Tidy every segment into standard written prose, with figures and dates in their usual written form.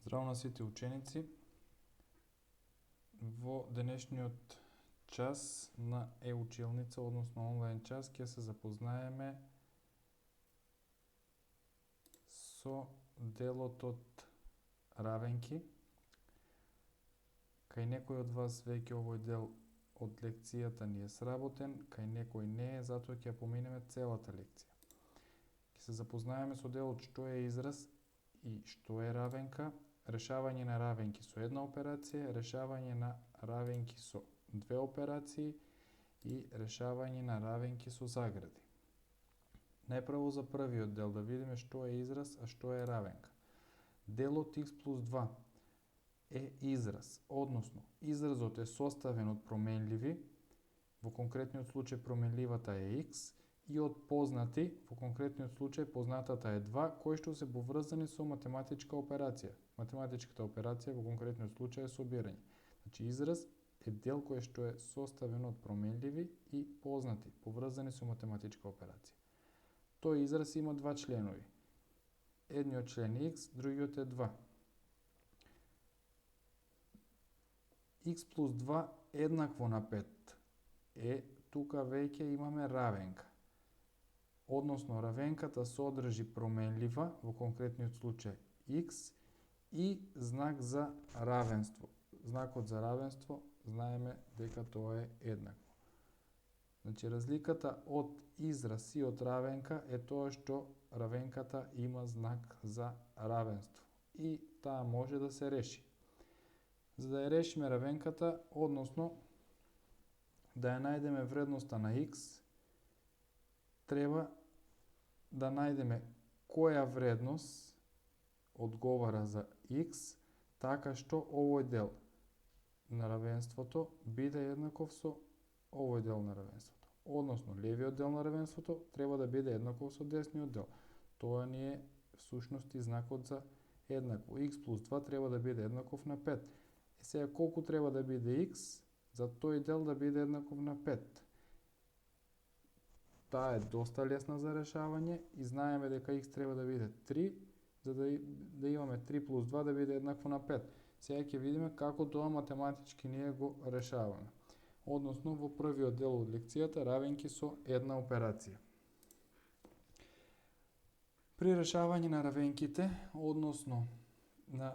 Здраво на сите ученици. Во денешниот час на e-училница, односно онлайн час, ќе се запознаеме со делот од равенки. Кај некој од вас веќе овој дел од лекцијата ни е сработен, кај некој не е, затоа ќе поминеме целата лекција. Ќе се запознаеме со делот што е израз и што е равенка, решавање на равенки со една операција, решавање на равенки со две операции и решавање на равенки со загради. Најпрво за првиот дел да видиме што е израз, а што е равенка. Делот x плюс 2 е израз, односно изразот е составен од променливи, во конкретниот случај променливата е x, и од познати, во конкретниот случај познатата е 2, кои што се поврзани со математичка операција. Математичката операција во конкретниот случај е собирање. Значи израз е дел кој што е составен од променливи и познати, поврзани со математичка операција. Тој израз има два членови. Едниот член е x, другиот е 2. X плюс 2 еднакво на 5 е, тука веќе имаме равенка. Односно, равенката содржи променлива, во конкретниот случај x, и знак за равенство. Знакот за равенство знаеме дека тоа е еднакво. Значи, разликата од израз и од равенка е тоа што равенката има знак за равенство. И таа може да се реши. За да ја решиме равенката, односно да ја најдеме вредноста на x, треба да најдеме која вредност одговара за x, така што овој дел на равенството биде еднаков со овој дел на равенството. Односно, левиот дел на равенството треба да биде еднаков со десниот дел. Тоа ни е всушност и знакот за еднакво. X плюс 2 треба да биде еднаков на 5. Сега колку треба да биде x за тој дел да биде еднаков на 5? Таа е доста лесна за решавање и знаеме дека x треба да биде 3, за да имаме 3 плюс 2 да биде еднакво на 5. Сега ќе видиме како тоа математички ние го решаваме. Односно, во првиот дел од лекцијата, равенки со една операција. При решавање на равенките, односно на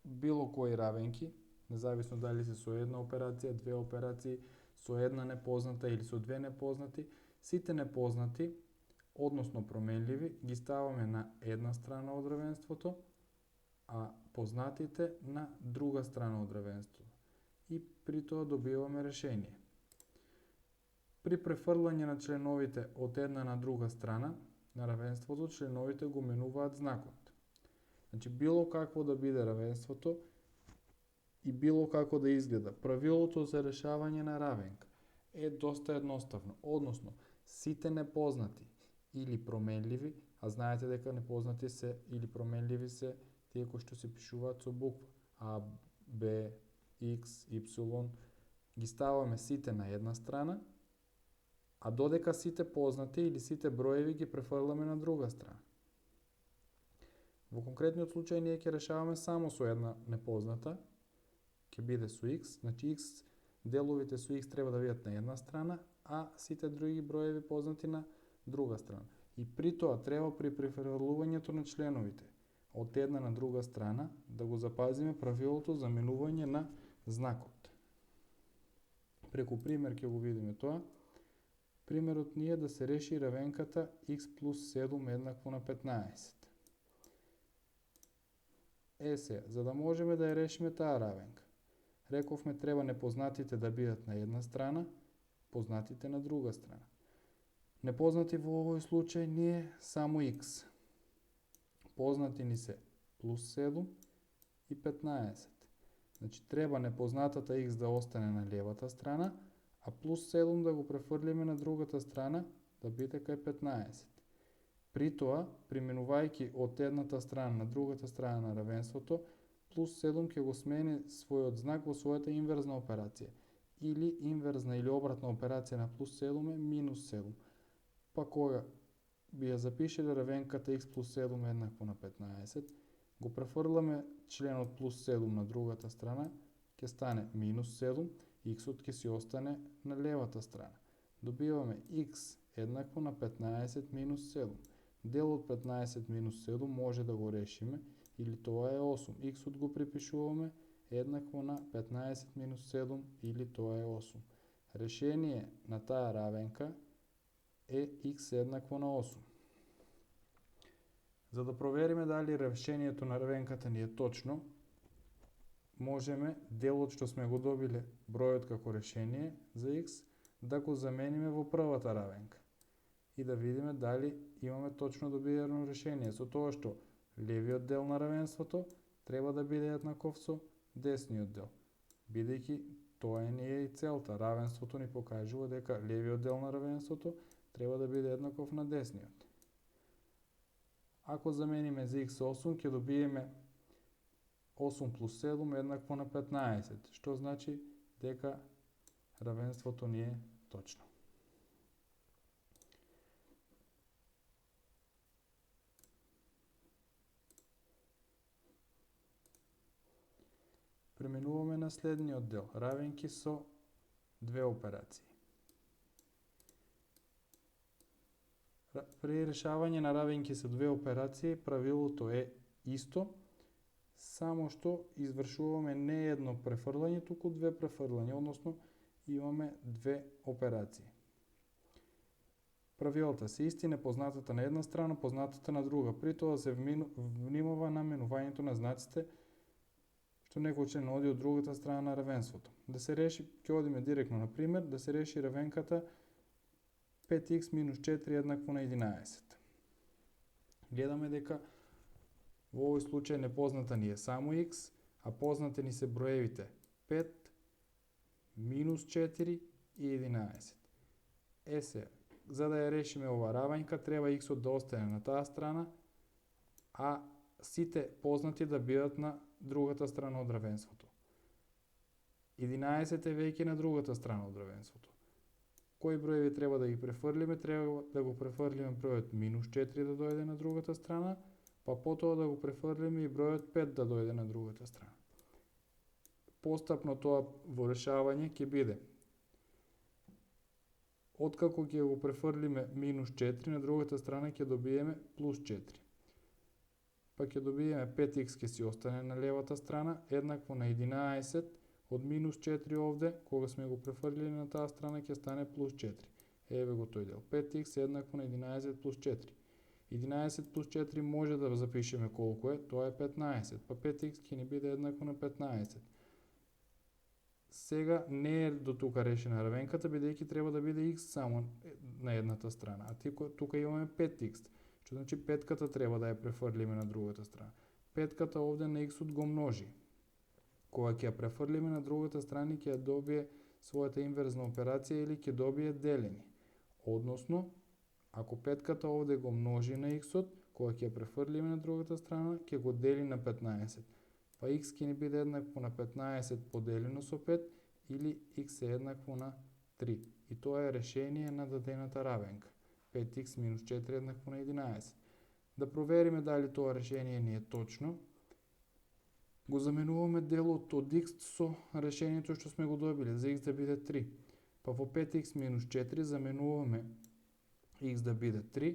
било кои равенки, независно дали се со една операција, две операции, со една непозната или со две непознати, сите непознати, односно променливи, ги ставаме на една страна од равенството, а познатите на друга страна од равенството. И при тоа добиваме решение. При префрлање на членовите од една на друга страна на равенството, членовите го менуваат знакот. Значи, било какво да биде равенството и било како да изгледа, правилото за решавање на равенка е доста едноставно. Односно, сите непознати или променливи, а знаете дека непознати се или променливи се тие кои што се пишуваат со буква А, Б, X, Y, ги ставаме сите на една страна, а додека сите познати или сите броеви ги префрламе на друга страна. Во конкретниот случај ние ќе решаваме само со една непозната, ќе биде со x, значи x, деловите со x треба да бидат на една страна, а сите други броеви познати на друга страна. И при тоа треба при префрлувањето на членовите од една на друга страна да го запазиме правилото за менување на знакот. Преку пример ќе го видиме тоа. Примерот ни е да се реши равенката x плюс 7 еднакво на 15. Сега, за да можеме да ја решиме таа равенка, рековме треба непознатите да бидат на една страна, познатите на друга страна. Непознати во овој случај ни е само x. Познати ни се плюс 7 и 15. Значи, треба непознатата x да остане на левата страна, а плюс 7 да го префрлиме на другата страна, да биде кај 15. При тоа, применувајќи од едната страна на другата страна на равенството, плюс 7 ќе го смени својот знак во својата инверзна операција. Или инверзна или обратна операција на плюс 7 е минус 7. Па кога би ја запишеле равенката x плюс 7 еднакво на 15, Го префрламе членот плюс 7 на другата страна, ќе стане минус 7, x-от ќе си остане на левата страна. Добиваме x еднакво на 15 минус 7. Дел од 15 минус 7 може да го решиме, или тоа е 8. X-от го припишуваме еднакво на 15 минус 7, или тоа е 8. Решение на таа равенка е x еднакво на 8. За да провериме дали решението на равенката ни е точно, можеме делот што сме го добиле бројот како решение за x да го замениме во првата равенка и да видиме дали имаме точно добиено решение, со тоа што левиот дел на равенството треба да биде еднаков со десниот дел, бидејќи тоа не е и целта. Равенството ни покажува дека левиот дел на равенството треба да биде еднаков на десниот. Ако замениме за x8, ќе добиеме 8 плюс 7 еднакво на 15, што значи дека равенството ни е точно. Преминуваме на следниот дел, равенки со две операции. При решавање на равенки со две операции, правилото е исто, само што извршуваме не едно префрлање, туку две префрлања, односно имаме две операции. Правилата се исти, непознатата на една страна, познатата на друга. При тоа се внимава на менувањето на знаците, што некој член оди од другата страна на равенството. Да се реши, ќе одиме директно на пример, да се реши равенката 5x минус 4 еднакво на 11. Гледаме дека во овој случај непозната ни е само x, а познати ни се броевите 5, минус 4 и 11. За да ја решиме ова равенка, треба x-от да остане на таа страна, а сите познати да бидат на другата страна од равенството. 11 е веќе на другата страна од равенството. Кои броеви треба да ги префрлиме? Треба да го префрлиме бројот минус 4 да дојде на другата страна, па потоа да го префрлиме и бројот 5 да дојде на другата страна. Постапно тоа во решавање ќе биде: откако ќе го префрлиме минус 4 на другата страна ќе добиеме плюс 4. Па ќе добиеме 5x ќе си остане на левата страна, еднакво на 11 од минус 4 овде, кога сме го префрлили на таа страна ќе стане плюс 4. Еве го тој дел. 5x еднакво на 11 плюс 4. 11 плюс 4 може да запишеме колку е, тоа е 15, па 5x ќе ни биде еднакво на 15. Сега не е до тука решена равенката, бидејќи треба да биде x само на едната страна, а тука имаме 5x, што значи петката треба да ја префрлиме на другата страна. Петката овде на x-от го множи. Кога ќе ја префрлиме на другата страна, ќе ја добие својата инверзна операција или ќе добие делени. Односно, ако петката овде го множи на x-от, кога ќе ја префрлиме на другата страна, ќе го дели на 15. Па x ќе ни биде еднакво на 15 поделено со 5, или x е еднакво на 3. И тоа е решение на дадената равенка. 5x минус 4 еднакво на 11. Да провериме дали тоа решение ни е точно, го заменуваме делот од x со решението што сме го добиле, за x да биде 3. Па во 5x минус 4 заменуваме x да биде 3,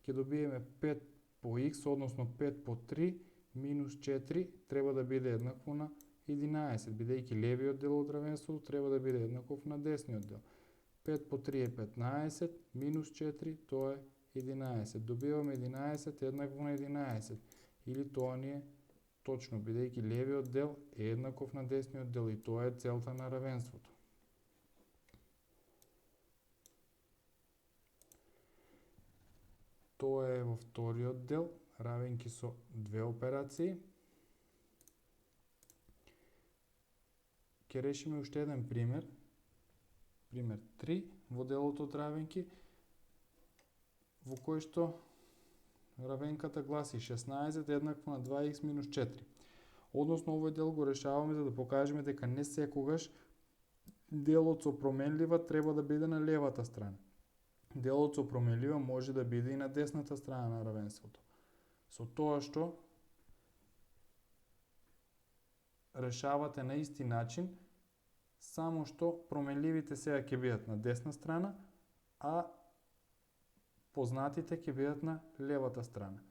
ќе добиеме 5 по x, односно 5 по 3, минус 4 треба да биде еднакво на 11, бидејќи левиот дел од равенството треба да биде еднаков на десниот дел. 5 по 3 е 15, минус 4, тоа е 11. Добиваме 11 еднакво на 11, или тоа ни е точно, бидејќи левиот дел е еднаков на десниот дел и тоа е целта на равенството. Тоа е во вториот дел, равенки со две операции. Ќе решиме уште еден пример. Пример 3 во делот од равенки, во кој што равенката гласи 16 еднакво на 2x минус 4. Односно, овој дел го решаваме за да покажеме дека не секогаш делот со променлива треба да биде на левата страна. Делот со променлива може да биде и на десната страна на равенството. Со тоа што решавате на исти начин, само што променливите сега ќе бидат на десна страна, а познатите ќе бидат на левата страна.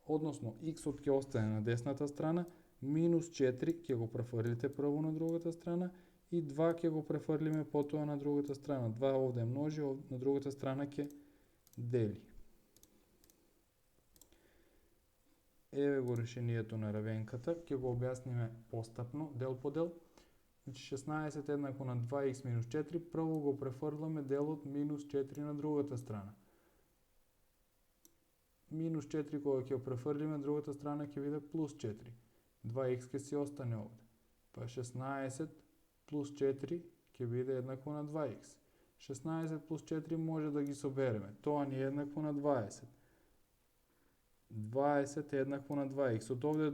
Односно, x-от ќе остане на десната страна, минус 4 ќе го префрлите прво на другата страна и 2 ќе го префрлиме потоа на другата страна. 2 овде множи, на другата страна ќе дели. Еве го решението на равенката, ќе го објасниме постапно, дел по дел. Значи 16 еднакво на 2x минус 4, прво го префрламе делот минус 4 на другата страна. Минус 4 кога ќе го префрлиме, другата страна ќе биде плюс 4. 2x ќе си остане овде. Па 16 плюс 4 ќе биде еднакво на 2x. 16 плюс 4 може да ги собереме. Тоа ни е еднакво на 20. 20 е еднакво на 2x. Од овде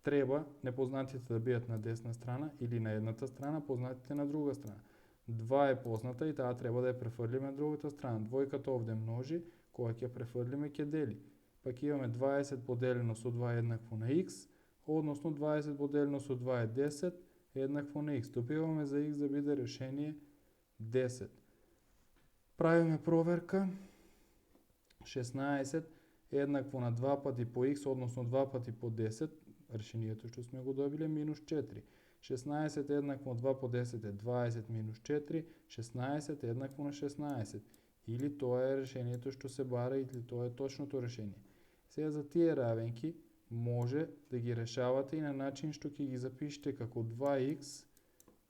треба непознатите да бидат на десна страна или на едната страна, познатите на друга страна. 2 е позната и таа треба да ја префрлиме на другата страна. Двојката овде множи, кога ќе префрлиме ќе дели. Пак имаме 20 поделено со 2 еднакво на x, односно 20 поделено со 2 е 10 еднакво на x. Добиваме за x да биде решение 10. Правиме проверка. 16 еднакво на 2 пати по x, односно 2 пати по 10, решението што сме го добиле минус 4. 16 еднакво 2 по 10 е 20 минус 4, 16 еднакво на 16. Или тоа е решението што се бара, или тоа е точното решение. Сега за тие равенки може да ги решавате и на начин што ќе ги запишете како 2x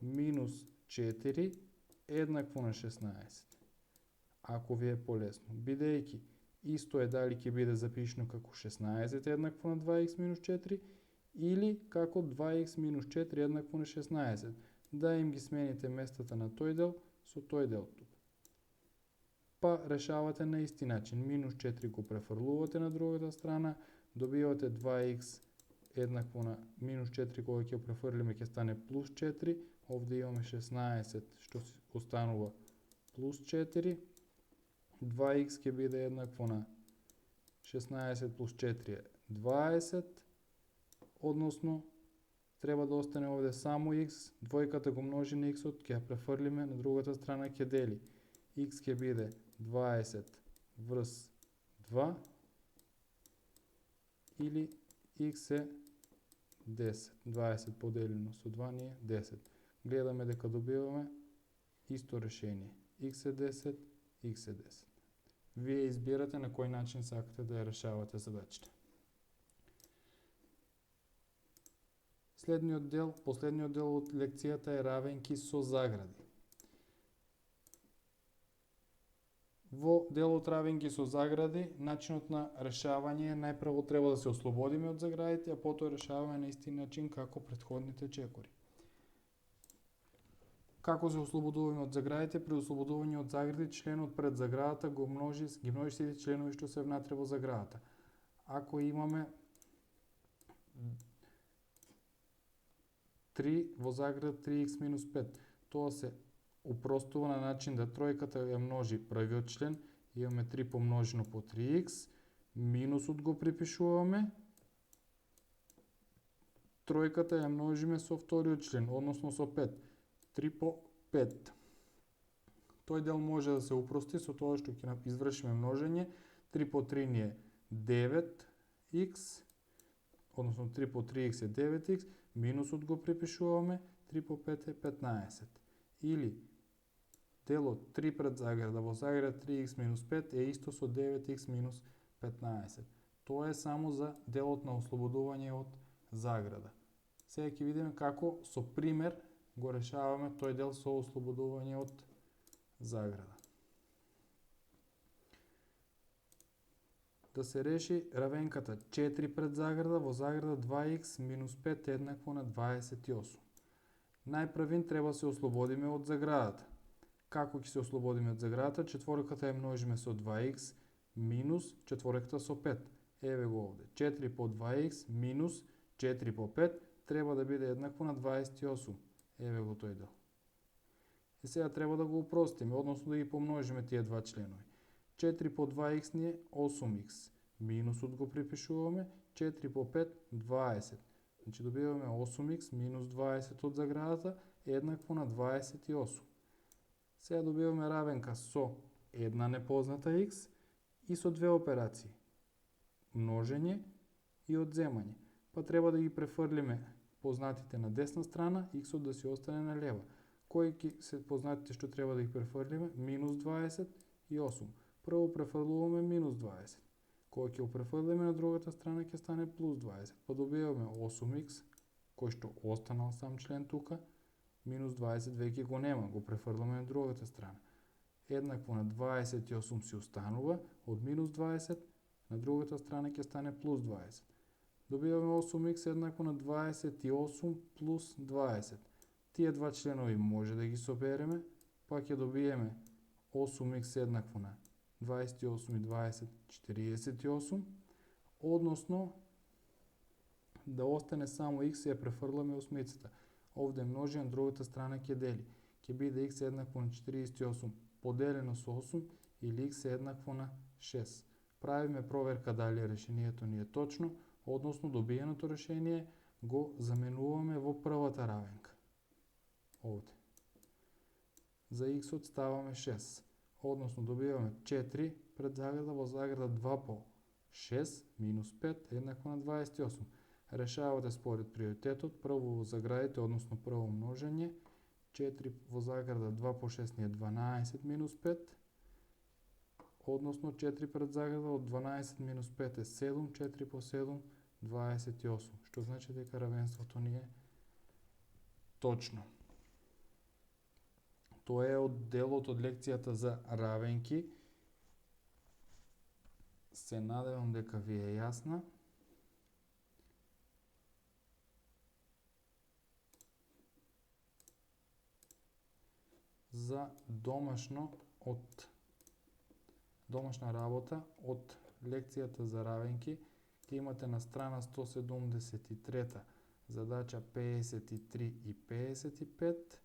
минус 4 еднакво на 16. Ако ви е полесно. Бидејќи исто е дали ќе биде запишено како 16 еднакво на 2x минус 4 или како 2x минус 4 еднакво на 16. Да им ги смените местата на тој дел со тој дел тук. Па решавате на исти начин. Минус 4 го префрлувате на другата страна, добивате 2x еднакво на минус 4 кога ќе префрлиме ќе стане плюс 4. Овде имаме 16 што останува плюс 4. 2x ќе биде еднакво на 16 плюс 4 е 20, односно треба да остане овде само x, двојката го множи на x-от, ќе ја префрлиме на другата страна ќе дели. X ќе биде 20 врз 2 или x е 10. 20 поделено со 2 ни е 10. Гледаме дека добиваме исто решение. X е 10, x е 10. Вие избирате на кој начин сакате да ја решавате задачата. Последниот дел од лекцијата е равенки со загради. Во делот равенки со загради, начинот на решавање е најпрво треба да се ослободиме од заградите, а потоа решаваме на исти начин како претходните чекори. Како се ослободуваме од заградите? При ослободување од загради, членот пред заградата ги множи сите членови што се внатре во заградата. Ако имаме 3 во заграда 3x минус 5, тоа се упростува на начин да тројката ја множи првиот член, имаме 3 помножено по 3x, минусот го припишуваме, тројката ја множиме со вториот член, односно со 5. 3 по 5. Тој дел може да се упрости со тоа што ќе извршиме множење. 3 по 3 ни е 9x, односно 3 по 3x е 9x, минусот го припишуваме, 3 по 5 е 15. Или делот 3 пред заграда во заграда 3x минус 5 е исто со 9x минус 15. Тоа е само за делот на ослободување од заграда. Сега ќе видиме како со пример го решаваме тој дел со ослободување од заграда. Да се реши равенката 4 пред заграда во заграда 2x минус 5 еднакво на 28. Најпрвин треба се ослободиме од заградата. Како ќе се ослободиме од заградата? Четворката ја множиме со 2x минус четворката со 5. Еве го овде. 4 по 2x минус 4 по 5 треба да биде еднакво на 28. Еве го тој дел. И сега треба да го упростиме, односно да ги помножиме тие два членови. 4 по 2x ни е 8x. Минусот го припишуваме. 4 по 5 20. Значи добиваме 8х минус 20 од заградата еднакво на 28. Сега добиваме равенка со една непозната х и со две операции. Множење и одземање. Па треба да ги префрлиме познатите на десна страна, х-от да си остане на лева. Кои се познатите што треба да ги префрлиме? Минус 20 и 8. Прво префрлуваме минус 20. Кога ќе го префрлиме на другата страна ќе стане плюс 20. Па добиваме 8х, кој што останал сам член тука, минус 20 веќе го нема, го префрламе на другата страна. Еднакво на 28 си останува, од минус 20 на другата страна ќе стане плюс 20. Добиваме 8х еднакво на 28 плюс 20. Тие два членови може да ги собереме, па ќе добиеме 8х еднакво на 28 и 20, 48, односно да остане само х и ја префрламе осмицата. Овде множи, на другата страна ќе дели. Ќе биде х еднакво на 48 поделено со 8 или х еднакво на 6. Правиме проверка дали решението ни е точно, односно добиеното решение го заменуваме во првата равенка. Овде. За х ставаме 6. Односно добиваме 4 пред заграда во заграда 2 по 6 минус 5 еднакво на 28. Решавате според приоритетот, прво во заградите, односно прво множење, 4 во заграда 2 по 6 ни е 12 минус 5, односно 4 пред заграда од 12 минус 5 е 7, 4 по 7, 28, што значи дека равенството ни е точно. Тоа е од делот од лекцијата за равенки. Се надевам дека ви е јасна. За домашна работа од лекцијата за равенки ќе имате на страна 173 задача 53 и 55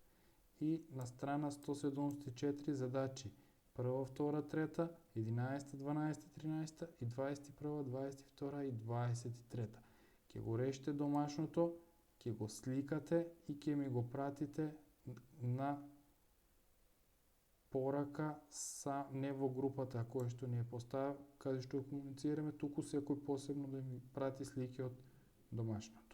и на страна 174 задачи 1, 2, 3, 11, 12, 13 и 21, 22 и 23. Ќе го решите домашното, ќе го сликате и ќе ми го пратите на порака не во групата која што ни е поставил, каде што комуницираме, туку секој посебно да ми прати слики од домашното.